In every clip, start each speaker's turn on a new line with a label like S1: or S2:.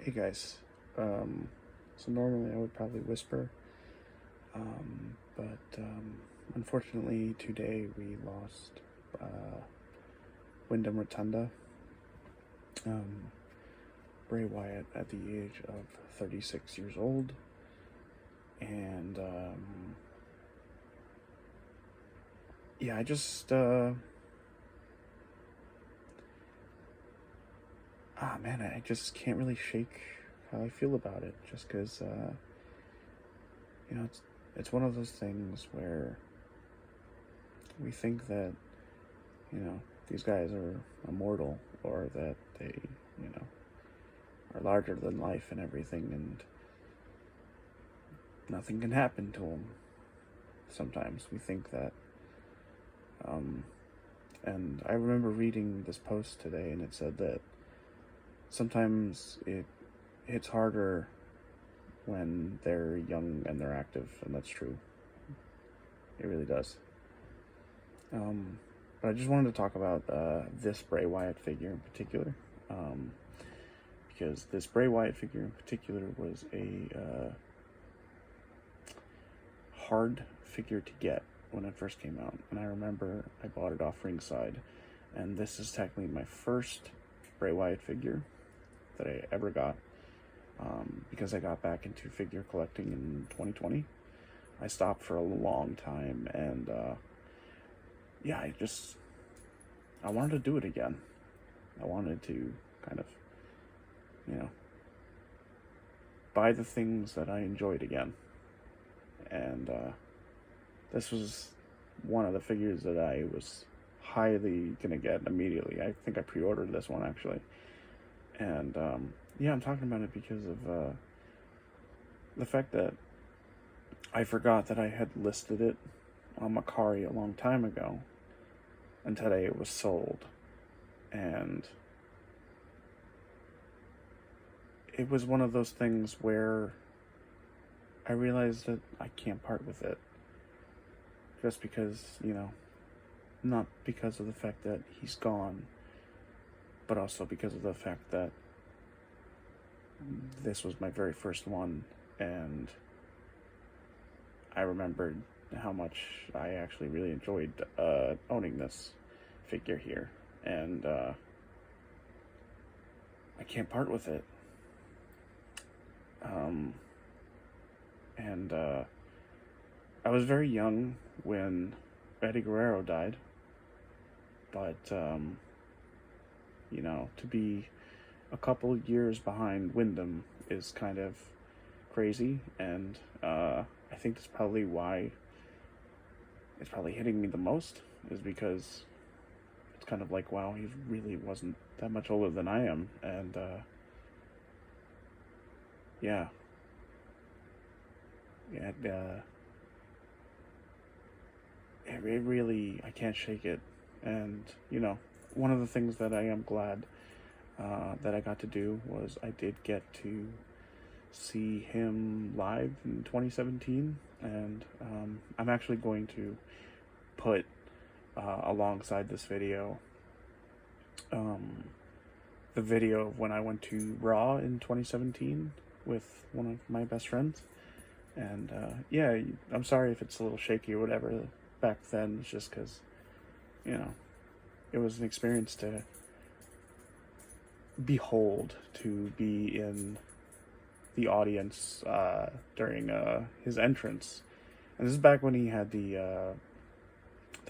S1: Hey guys, so normally I would probably whisper, but unfortunately today we lost Wyndham Rotunda, um, Bray Wyatt at the age of 36 years old, and yeah, I just can't really shake how I feel about it, just because it's one of those things where we think that these guys are immortal, or that they you know are larger than life and everything, and nothing can happen to them. Sometimes we think that, and I remember reading this post today, and it said that sometimes it hits harder when they're young and they're active, and that's true. It really does. But I just wanted to talk about this Bray Wyatt figure in particular, because this Bray Wyatt figure in particular was a hard figure to get when it first came out, and I remember I bought it off Ringside, and this is technically my first Bray Wyatt figure that I ever got, because I got back into figure collecting in 2020. I stopped for a long time, and yeah, I wanted to do it again. I wanted to kind of, buy the things that I enjoyed again. And this was one of the figures that I was highly going to get immediately. I think I pre-ordered this one, actually. And yeah, I'm talking about it because of the fact that I forgot that I had listed it on Macari a long time ago, and today it was sold. And it was one of those things where I realized that I can't part with it, just because, not because of the fact that he's gone, but also because of the fact that this was my very first one, and I remembered how much I actually really enjoyed owning this figure here, and I can't part with it. And I was very young when Eddie Guerrero died, but to be a couple years behind Wyndham is kind of crazy, and I think that's probably why it's probably hitting me the most, is because it's kind of like, wow, he really wasn't that much older than I am, and yeah, it really, I can't shake it. And one of the things that I am glad that I got to do was I did get to see him live in 2017, and I'm actually going to put alongside this video the video of when I went to Raw in 2017 with one of my best friends. And yeah, I'm sorry if it's a little shaky or whatever back then. It's just because it was an experience to behold, to be in the audience during his entrance. And this is back when he had the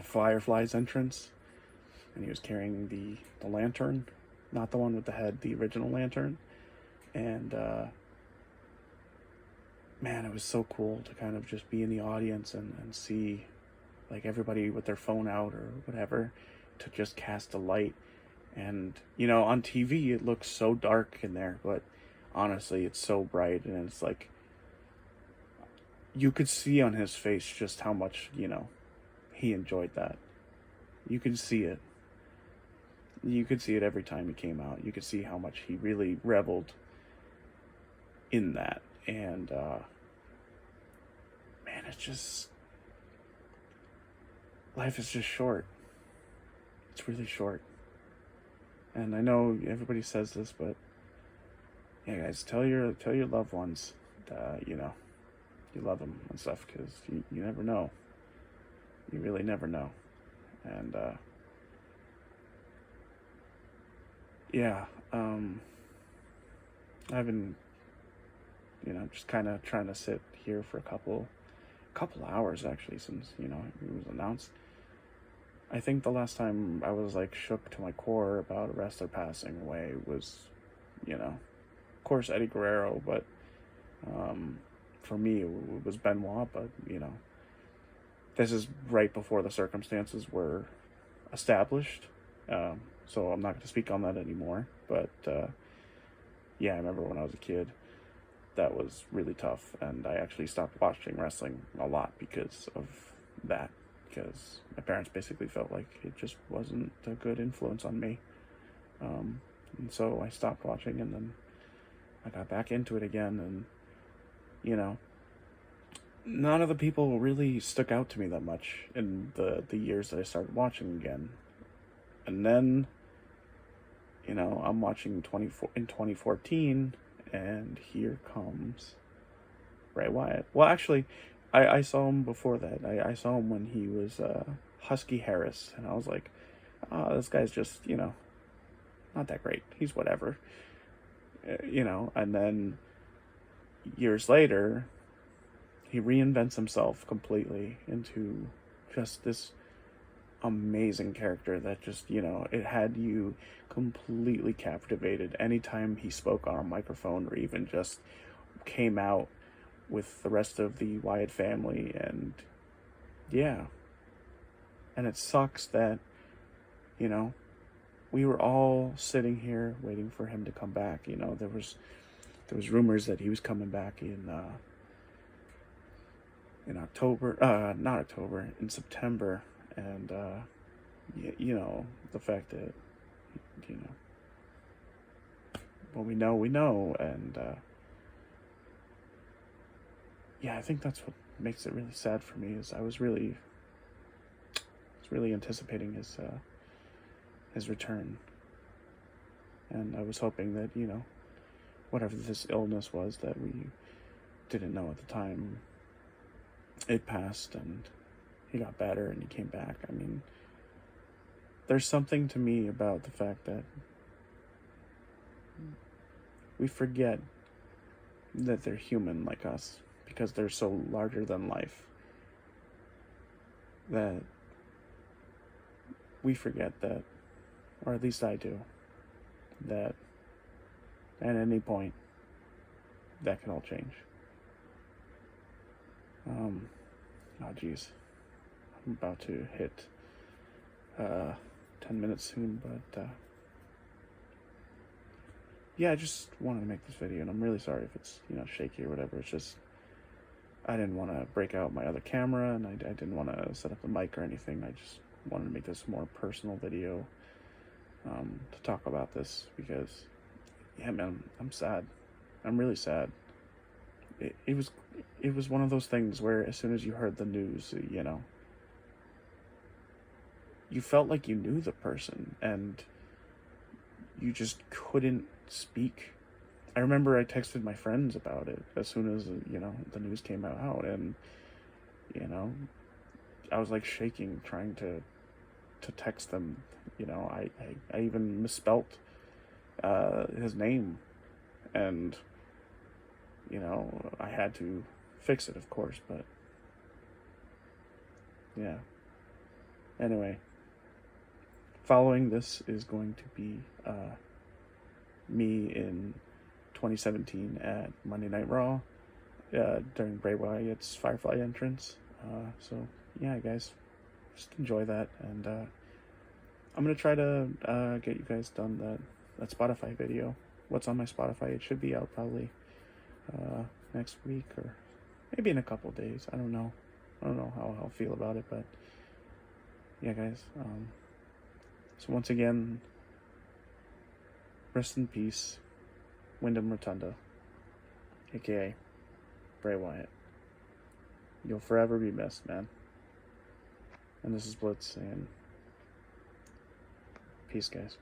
S1: Fireflies entrance, and he was carrying the lantern, not the one with the head, the original lantern. And man, it was so cool to kind of just be in the audience and see like everybody with their phone out or whatever to just cast a light. And on TV it looks so dark in there, but honestly it's so bright, and it's like you could see on his face just how much he enjoyed that. You could see it every time he came out. You could see how much he really reveled in that. And man, it's just, life is just short. It's really short. And I know everybody says this, but yeah, guys, tell your loved ones that, you know, you love them and stuff, because you never know. You really never know. And yeah, I've been, you know, just kind of trying to sit here for a couple hours actually, since, you know, it was announced. I think the last time I was like shook to my core about a wrestler passing away was, you know, of course Eddie Guerrero, but for me it was Benoit. But you know, this is right before the circumstances were established, so I'm not going to speak on that anymore. But yeah, I remember when I was a kid, that was really tough, and I actually stopped watching wrestling a lot because of that. Because my parents basically felt like it just wasn't a good influence on me, and so I stopped watching, and then I got back into it again, and you know, none of the people really stuck out to me that much in the years that I started watching again. And then, you know, I'm watching 2014, and here comes Bray Wyatt. Well, actually, I saw him before that. I saw him when he was Husky Harris, and I was like, oh, this guy's just, you know, not that great. He's whatever. You know, and then years later, he reinvents himself completely into just this amazing character that just, you know, it had you completely captivated anytime he spoke on a microphone, or even just came out with the rest of the Wyatt family. And yeah, and it sucks that, you know, we were all sitting here waiting for him to come back. You know, there was rumors that he was coming back in October, not October, in September. And you know, the fact that, you know, what we know. And yeah, I think that's what makes it really sad for me, is I was really anticipating his return, and I was hoping that, you know, whatever this illness was that we didn't know at the time, it passed and he got better and he came back. I mean, there's something to me about the fact that we forget that they're human like us, because they're so larger than life, that we forget that, or at least I do, that at any point that can all change. Oh geez, I'm about to hit 10 minutes soon, but yeah, I just wanted to make this video, and I'm really sorry if it's, you know, shaky or whatever. It's just, I didn't want to break out my other camera, and I didn't want to set up the mic or anything. I just wanted to make this a more personal video to talk about this, because, yeah, man, I'm sad. I'm really sad. It was one of those things where as soon as you heard the news, you know, you felt like you knew the person, and you just couldn't speak. I remember I texted my friends about it as soon as, you know, the news came out, and, you know, I was like shaking trying to text them. You know, I even misspelt his name, and, you know, I had to fix it, of course, but yeah. Anyway, following this is going to be me in 2017 at Monday Night Raw during Bray Wyatt's Firefly entrance. So yeah, guys, just enjoy that, and I'm gonna try to get you guys done that Spotify video. What's on my Spotify? It should be out probably next week, or maybe in a couple days. I don't know how I'll feel about it, but yeah, guys. So once again, rest in peace, Wyndham Rotunda, aka Bray Wyatt. You'll forever be missed, man. And this is Blitz saying peace, guys.